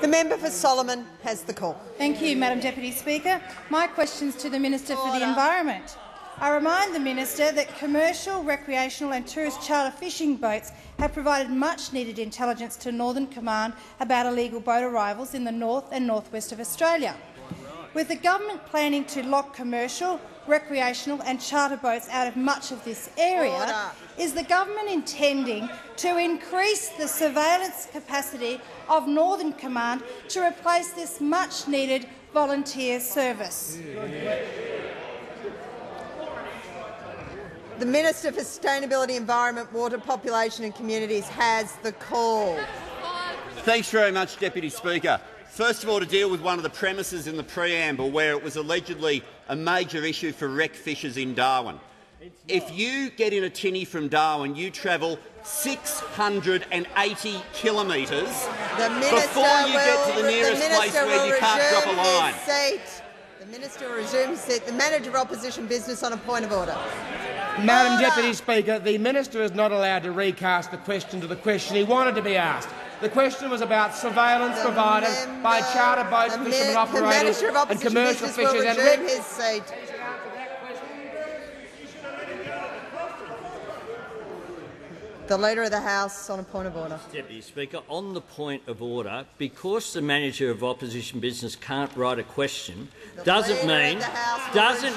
The member for Solomon has the call. Thank you, Madam Deputy Speaker. My question is to the Minister for the Environment. I remind the Minister that commercial, recreational and tourist charter fishing boats have provided much-needed intelligence to Northern Command about illegal boat arrivals in the north and northwest of Australia. With the government planning to lock commercial, recreational and charter boats out of much of this area, is the government intending to increase the surveillance capacity of Northern Command to replace this much-needed volunteer service? The Minister for Sustainability, Environment, Water, Population and Communities has the call. Thanks very much, Deputy Speaker. First of all, to deal with one of the premises in the preamble where it was allegedly a major issue for wreck fishers in Darwin. If you get in a tinny from Darwin, you travel 680 kilometres before you get to the nearest place where you can't drop a line. The Minister will resume his seat. The Manager of Opposition Business on a point of order. Madam Deputy Speaker, the Minister is not allowed to recast the question to the question he wanted to be asked. The question was about surveillance provided by charter boat fishermen operators and commercial fishers and his seat. The Leader of the House on a point of order. Deputy Speaker, on the point of order, because the Manager of Opposition Business can't write a question, doesn't mean that the answer is...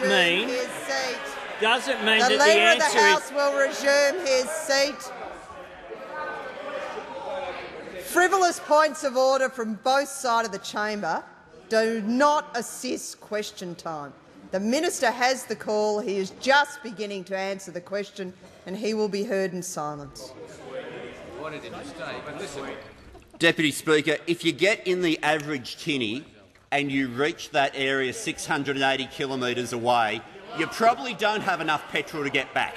The Leader of the House will resume his seat. Frivolous points of order from both sides of the chamber do not assist question time. The Minister has the call. He is just beginning to answer the question and he will be heard in silence. Deputy Speaker, if you get in the average tinny and you reach that area 680 kilometres away, you probably don't have enough petrol to get back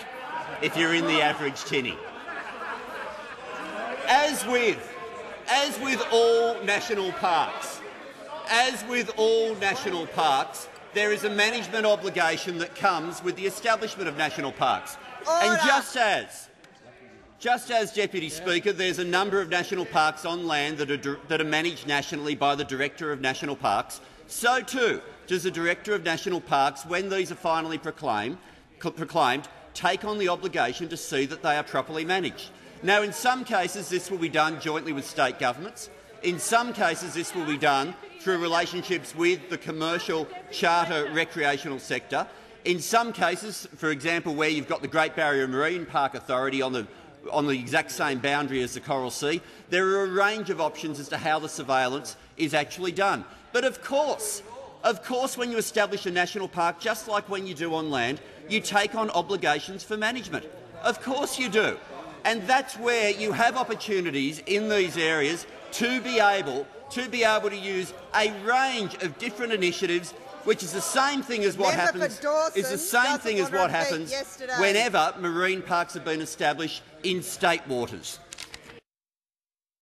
if you're in the average tinny. As with all national parks, there is a management obligation that comes with the establishment of national parks. Order. And just as Deputy Speaker, there's a number of national parks on land that are managed nationally by the Director of National Parks, so too does the Director of National Parks, when these are finally proclaimed, take on the obligation to see that they are properly managed. Now, in some cases this will be done jointly with state governments. In some cases this will be done through relationships with the commercial, charter, recreational sector. In some cases, for example, where you've got the Great Barrier Marine Park Authority on the exact same boundary as the Coral Sea, there are a range of options as to how the surveillance is actually done. But of course, when you establish a national park, just like when you do on land, you take on obligations for management. Of course you do. And that's where you have opportunities in these areas to be able to use a range of different initiatives, which is the same thing as what happens whenever marine parks have been established in state waters.